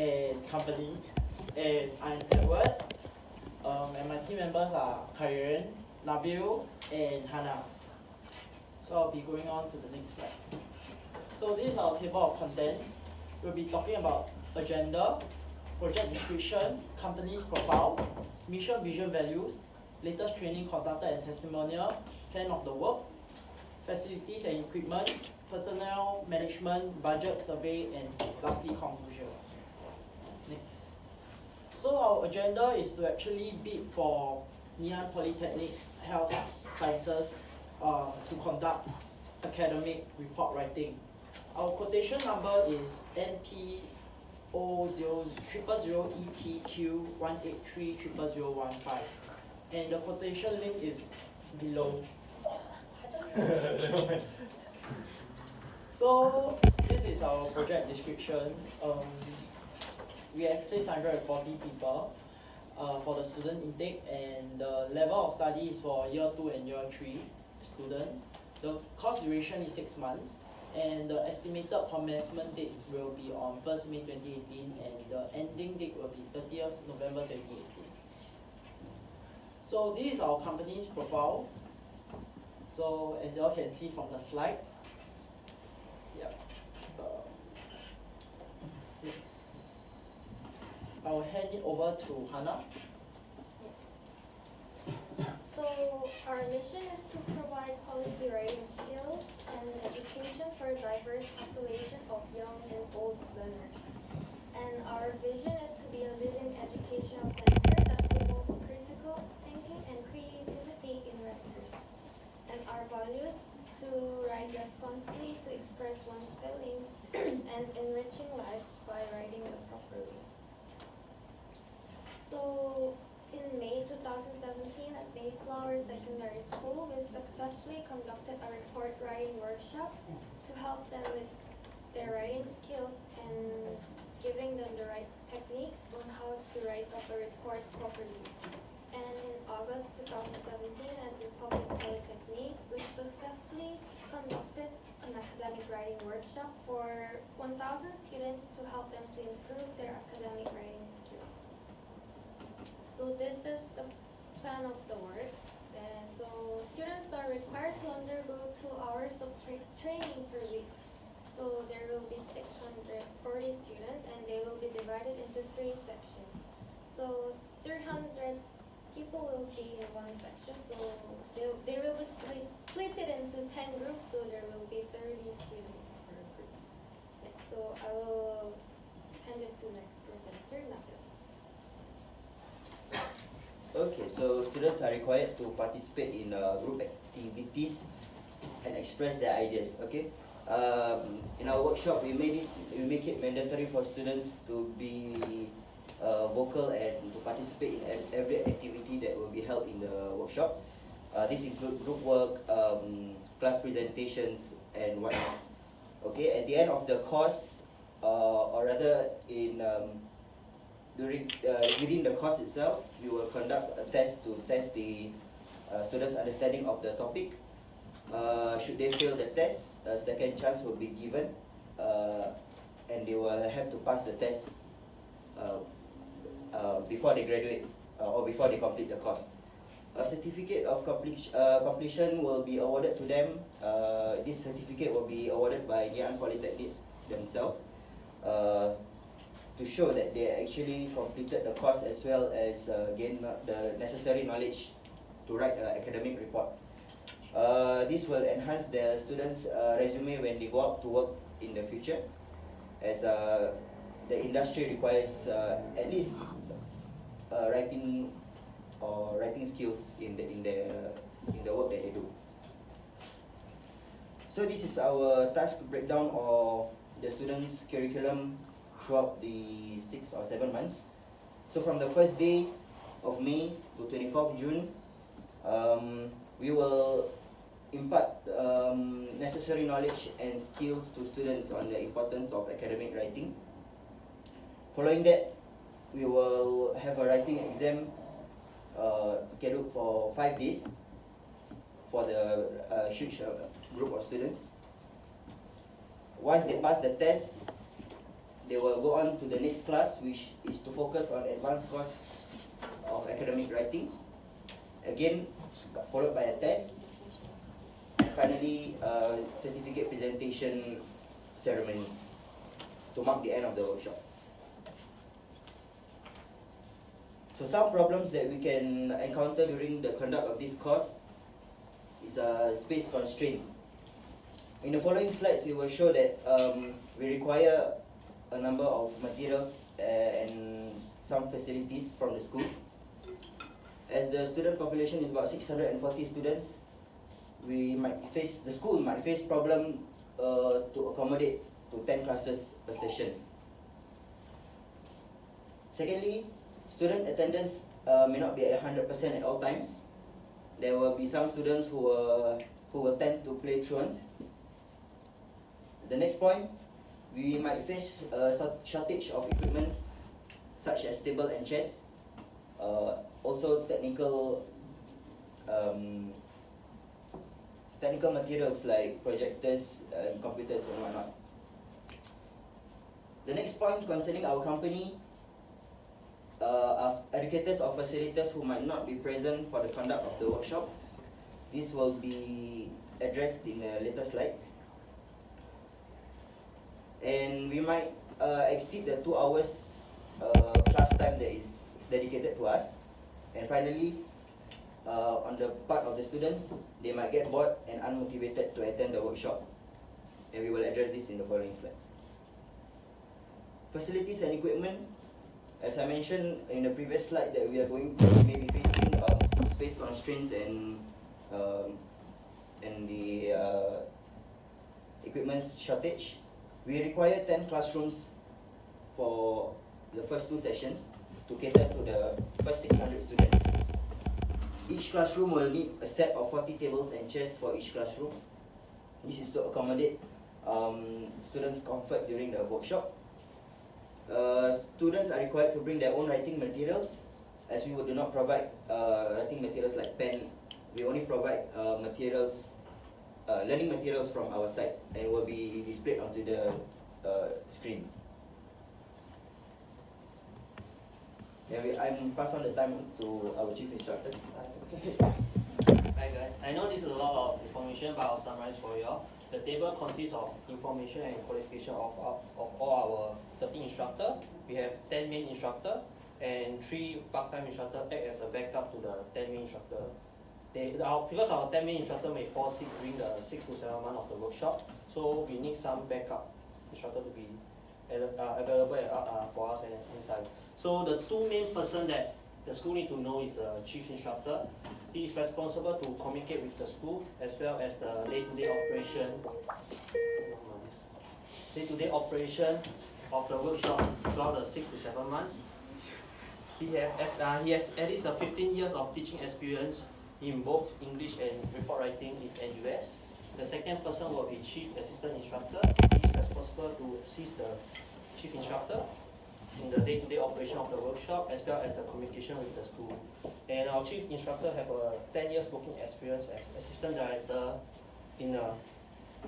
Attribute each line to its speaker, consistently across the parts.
Speaker 1: and company. And I'm Edward. And my team members are Karen, Nabil, and Hannah. So I'll be going on to the next slide. So this is our table of contents. We'll be talking about agenda, project description, company's profile, mission, vision, values, latest training conducted and testimonial, plan of the work, facilities and equipment, personnel management, budget survey, and lastly conclusion. Next. So our agenda is to actually bid for Yuan Polytechnic Health Sciences to conduct academic report writing. Our quotation number is NP00000ETQ1830015, and the quotation link is below. So this is our project description. We have 640 people for the student intake, and the level of study is for year 2 and year 3 students. The course duration is 6 months, and the estimated commencement date will be on 1st May 2018, and the ending date will be 30th November 2018. So this is our company's profile. So as you all can see from the slides, yeah. Next, I will hand it over to Hannah.
Speaker 2: So our mission is to provide quality writing skills and education for a diverse population of young and old learners. And our vision is to be a leading educational center that promotes critical thinking and creativity in writers. And our values to write responsibly, to express one's feelings, and enriching lives by writing the proper way. So in May 2017 at Mayflower Secondary School, we successfully conducted a report writing workshop to help them with their writing skills and giving them the right techniques on how to write up a report properly. And in August 2017 at Republic Polytechnic, we successfully conducted an academic writing workshop for 1,000 students to help them to improve their academic writing skills. So this is the plan of the work. So students are required to undergo 2 hours of training per week. So there will be 640 students, and they will be divided into 3 sections. So 300 people will be in one section. So they will be split it into 10 groups. So there will be 30 students per group. So I will hand it to next presenter, Nabil.
Speaker 3: Okay, so students are required to participate in group activities and express their ideas. Okay, in our workshop we make it mandatory for students to be vocal and to participate in every activity that will be held in the workshop. This includes group work, class presentations, and whatnot. Okay, at the end of the course, or rather in within the course itself, we will conduct a test to test the students' understanding of the topic. Should they fail the test, a second chance will be given, and they will have to pass the test before they graduate or before they complete the course. A certificate of completion will be awarded to them. This certificate will be awarded by Yuan Polytechnic themselves, to show that they actually completed the course as well as gain the necessary knowledge to write an academic report. This will enhance the students' resume when they go out to work in the future, as the industry requires at least writing skills in the work that they do. So this is our task breakdown of the students' curriculum throughout the 6 or 7 months. So from the first day of May to 24th June, we will impart necessary knowledge and skills to students on the importance of academic writing. Following that, we will have a writing exam scheduled for 5 days for the huge group of students. Once they pass the test, they will go on to the next class, which is to focus on advanced course of academic writing. Again, followed by a test. And finally, a certificate presentation ceremony to mark the end of the workshop. So some problems that we can encounter during the conduct of this course is a space constraint. In the following slides, we will show that we require a number of materials and some facilities from the school. As the student population is about 640 students, the school might face problem to accommodate to 10 classes per session. Secondly, student attendance may not be at 100% at all times. There will be some students who will tend to play truant. The next point, we might face a shortage of equipment such as table and chairs. Also technical materials like projectors and computers and whatnot. The next point concerning our company are educators or facilitators who might not be present for the conduct of the workshop. This will be addressed in later slides. And we might exceed the 2 hours class time that is dedicated to us. And finally, on the part of the students, they might get bored and unmotivated to attend the workshop. And we will address this in the following slides. Facilities and equipment. As I mentioned in the previous slide, that we may be facing space constraints and the equipment shortage. We require 10 classrooms for the first 2 sessions to cater to the first 600 students. Each classroom will need a set of 40 tables and chairs for each classroom. This is to accommodate students' comfort during the workshop. Students are required to bring their own writing materials, as we do not provide writing materials like pen. We only provide learning materials from our side, and will be displayed onto the screen. I'm pass on the time to our chief instructor.
Speaker 4: Hi guys, I know this is a lot of information, but I'll summarize for you all. The table consists of information and qualification of all our 13 instructors. We have 10 main instructors and 3 part-time instructors act as a backup to the 10 main instructors. Because our 10 main instructors may fall sick during the 6 to 7 months of the workshop, so we need some backup instructor to be available for us at any time. So the 2 main person that the school need to know is the chief instructor. He is responsible to communicate with the school as well as the day-to-day operation of the workshop throughout the 6 to 7 months. He has at least 15 years of teaching experience in both English and report writing in NUS. The second person will be chief assistant instructor. He is responsible to assist the chief instructor in the day-to-day operation of the workshop as well as the communication with the school. And our chief instructor have a 10 years working experience as assistant director in a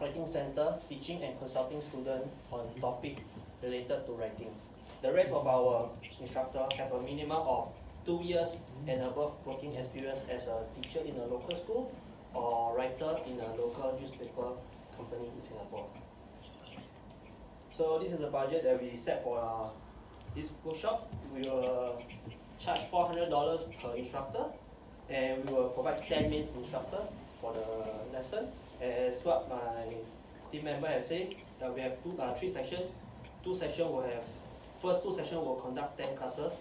Speaker 4: writing center, teaching and consulting students on topic related to writings. The rest of our instructors have a minimum of 2 years and above working experience as a teacher in a local school or writer in a local newspaper company in Singapore. So this is the budget that we set for this workshop. We will charge $400 per instructor, and we will provide 10 main instructors for the lesson. As what my team member has said, that we have 3 sections. First 2 sessions will conduct 10 classes.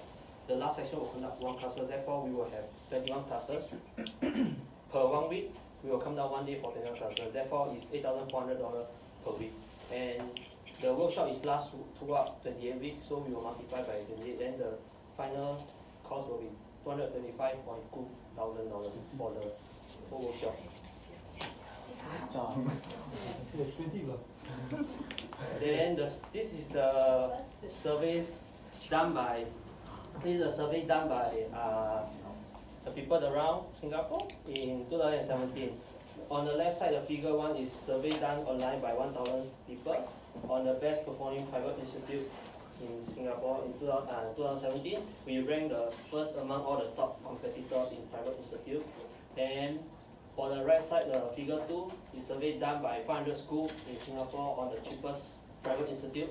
Speaker 4: The last session will conduct 1 class. Therefore, we will have 21 classes per 1 week. We will come down 1 day for 21 classes. Therefore, it's $8,400 per week. And the workshop is last throughout 28 weeks, so we will multiply by 28. Then the final cost will be $225,200 for the whole workshop. Then this is the surveys done by. This is a survey done by the people around Singapore in 2017. On the left side, the figure 1 is survey done online by 1,000 people on the best performing private institute in Singapore in 2017. We ranked the first among all the top competitors in private institute. And for the right side, the figure 2 is a survey done by 500 schools in Singapore on the cheapest private institute.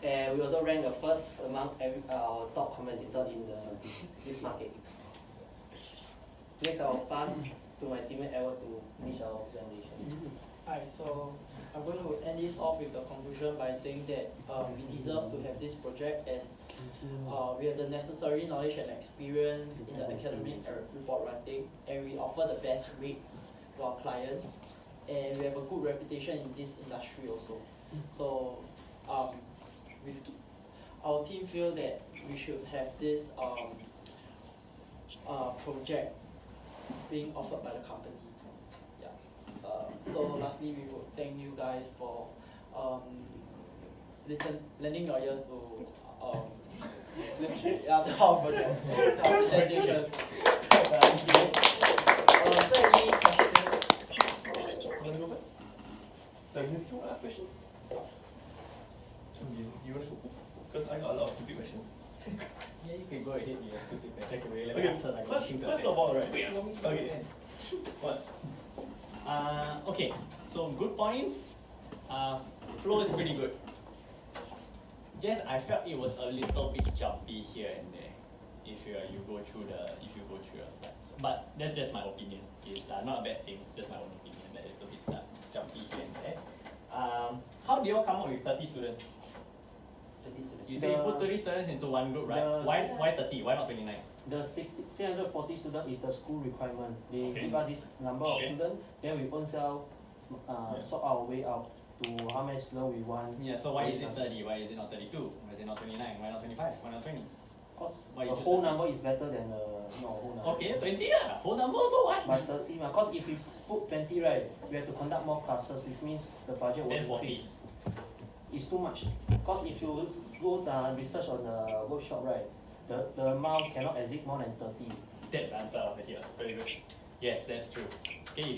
Speaker 4: And we also ranked the first among our top competitor in this market. Next, I'll pass to my teammate Edward to finish our presentation.
Speaker 1: Hi, so I'm going to end this off with the conclusion by saying that we deserve to have this project as we have the necessary knowledge and experience in the academic report writing, and we offer the best rates to our clients, and we have a good reputation in this industry also. So with our team feel that we should have this project being offered by the company. Yeah. So lastly, we would thank you guys for lending your ears to our project, our presentation. Thank you. So any questions?
Speaker 5: You want to ask question? You want to go? Because I got a lot of stupid questions.
Speaker 6: Yeah, you can go ahead with your stupid question. Let me
Speaker 5: Okay,
Speaker 6: answer like
Speaker 5: first of all, right? Okay. What?
Speaker 6: Okay, so good points. Flow is pretty good. Just I felt it was a little bit jumpy here and there if you go through your slides. But that's just my opinion. It's not a bad thing. It's just my own opinion that it's a bit jumpy here and there. How do you all come up with 30 students?
Speaker 3: 30 students.
Speaker 6: You say you put 30 students into one group, right? Why 30? Why not 29?
Speaker 4: The 640 students is the school requirement. They
Speaker 6: Okay.
Speaker 4: give us this number of
Speaker 6: Okay.
Speaker 4: students, then we own self sort our way out to how many students we want.
Speaker 6: Yeah, so why is it 30? Why is it not 32? Why is it not 29? Why not 25? Why not 20?
Speaker 4: Because
Speaker 6: Why
Speaker 4: the
Speaker 6: you choose
Speaker 4: whole
Speaker 6: 30?
Speaker 4: number is better than the whole number.
Speaker 6: Okay, 20 lah. Whole number also what?
Speaker 4: But 30, because if we put 20, right, we have to conduct more classes, which means the budget will
Speaker 6: Then 40.
Speaker 4: increase. It's too much. Because if you go research on the workshop, right, the amount cannot exceed more than 30.
Speaker 6: That's the answer over here. Very good. Yes, that's true. Okay, if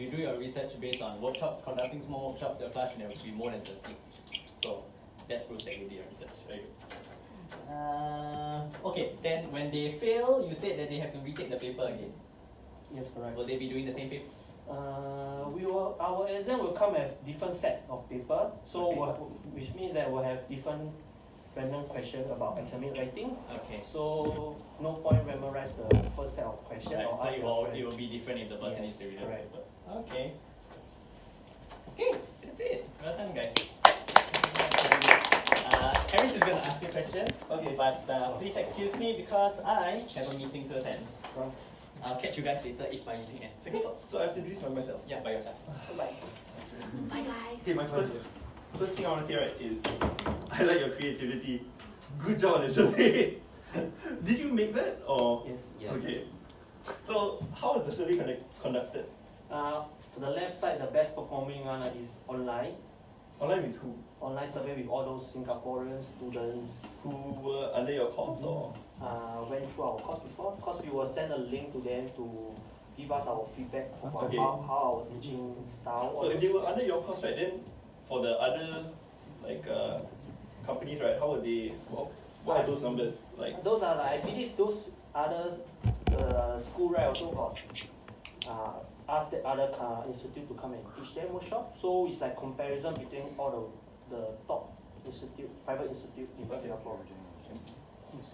Speaker 6: you do your research based on workshops, conducting small workshops, your class will be more than 30. So that proves that you did your research. Very good. Okay, then when they fail, you said that they have to retake the paper again.
Speaker 4: Yes, correct.
Speaker 6: Will they be doing the same paper?
Speaker 4: Our exam will come with different set of paper, so
Speaker 6: Okay.
Speaker 4: which means that we'll have different random questions about academic writing.
Speaker 6: Okay.
Speaker 4: So no point memorize the first set of questions.
Speaker 6: Right,
Speaker 4: or
Speaker 6: so
Speaker 4: ask
Speaker 6: it
Speaker 4: your
Speaker 6: will,
Speaker 4: friend.
Speaker 6: it will be different if the person
Speaker 4: Yes,
Speaker 6: needs to read the
Speaker 4: correct.
Speaker 6: paper. Okay. Okay, that's it. Well done, guys. Harris is going to ask you questions.
Speaker 5: Okay.
Speaker 6: But please excuse me because I have a meeting to attend. I'll catch you guys later if my meeting ends. Okay?
Speaker 5: So I have to do this by myself.
Speaker 6: Yeah, by yourself.
Speaker 5: Okay, my first thing I want to say, right, is I like your creativity. Good job on the survey. Did you make that or?
Speaker 4: Yes.
Speaker 3: Yeah.
Speaker 5: Okay. So how is the survey conducted?
Speaker 4: For the left side, the best performing one is online.
Speaker 5: Online with who?
Speaker 4: Online survey with all those Singaporean students
Speaker 5: Who were under your course or?
Speaker 4: went through our course before. Because we will send a link to them to give us our feedback about
Speaker 5: Okay.
Speaker 4: how our teaching style.
Speaker 5: So if they were under your course, right, then for the other companies, right, how would they? What are those numbers like?
Speaker 4: Those are like, I believe those other school right also got ask the other institute to come and teach them workshop. So it's like comparison between all the top institute, private institute in Singapore.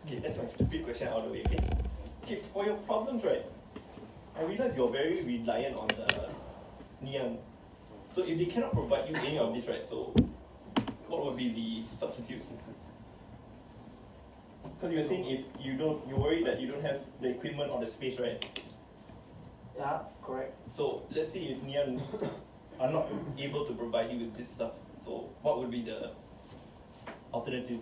Speaker 5: Okay, that's my stupid question out of the way. Okay, for your problems, right, I realize you're very reliant on the Nian. So if they cannot provide you any of this, right, so what would be the substitute? Because you were saying if you're worried that you don't have the equipment or the space, right?
Speaker 4: Yeah, correct.
Speaker 5: So let's say if Nian are not able to provide you with this stuff, so what would be the alternative?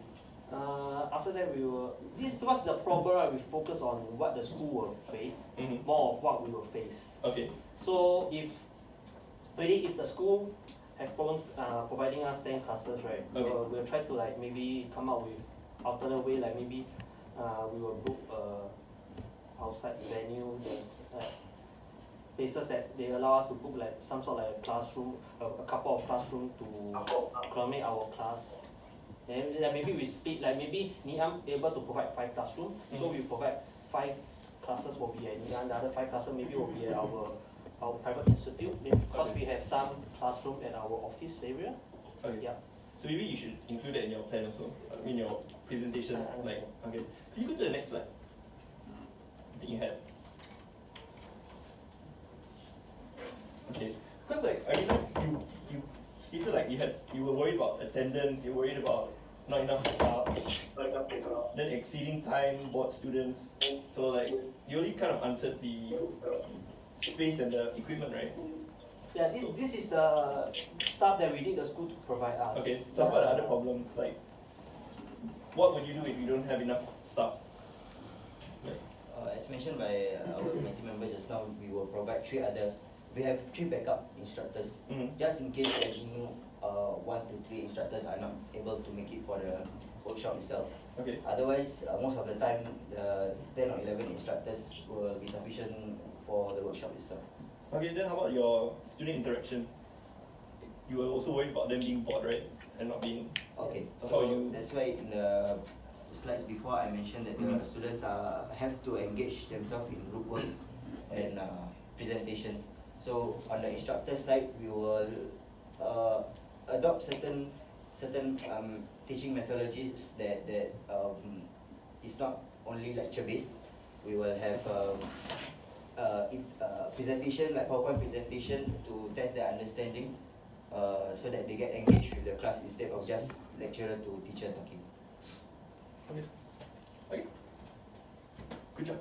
Speaker 4: After that we will, because the problem right, we focus on what the school will face,
Speaker 5: Mhm.
Speaker 4: more of what we will face.
Speaker 5: Okay.
Speaker 4: So if the school have problem providing us 10 classes, right,
Speaker 5: Okay.
Speaker 4: we'll try to like maybe come up with alternate way, like maybe we will book outside venue, there's places that they allow us to book like some sort of like classroom, a couple of classrooms to coordinate our class. And then maybe we split, like maybe Niam able to provide 5 classrooms, so we provide 5 classes will be at Niam, the other 5 classes maybe will be at our private institute, because we have some classroom at our office area.
Speaker 5: Okay.
Speaker 4: Yeah.
Speaker 5: So maybe you should include that in your plan also. I mean your presentation. Like, okay. Can you go to the next slide? I think you had. Okay. Because like I realized you stated like you were worried about attendance, you were worried about not enough staff, then exceeding time, bored students. So like you already kind of answered the space and the equipment, right?
Speaker 4: Yeah, this is the stuff that we need the school to provide us.
Speaker 5: Okay, so what are the other problems? Like, what would you do if you don't have enough staff? Like,
Speaker 3: As mentioned by our committee member just now, we will provide we have 3 backup instructors, just in case any 1 to 3 instructors are not able to make it for the workshop itself.
Speaker 5: okay.
Speaker 3: Otherwise, most of the time, the 10 or 11 instructors will be sufficient for the workshop itself.
Speaker 5: Okay, then how about your student interaction? You were also worried about them being bored, right? And not being...
Speaker 3: Okay,
Speaker 5: So
Speaker 3: so that's why in the slides before I mentioned that the students have to engage themselves in group works and presentations. So on the instructor side, we will adopt certain teaching methodologies that is not only lecture based. We will have presentation, like PowerPoint presentation, to test their understanding, so that they get engaged with the class instead of just lecturer to teacher talking.
Speaker 5: Okay. Okay. Good job.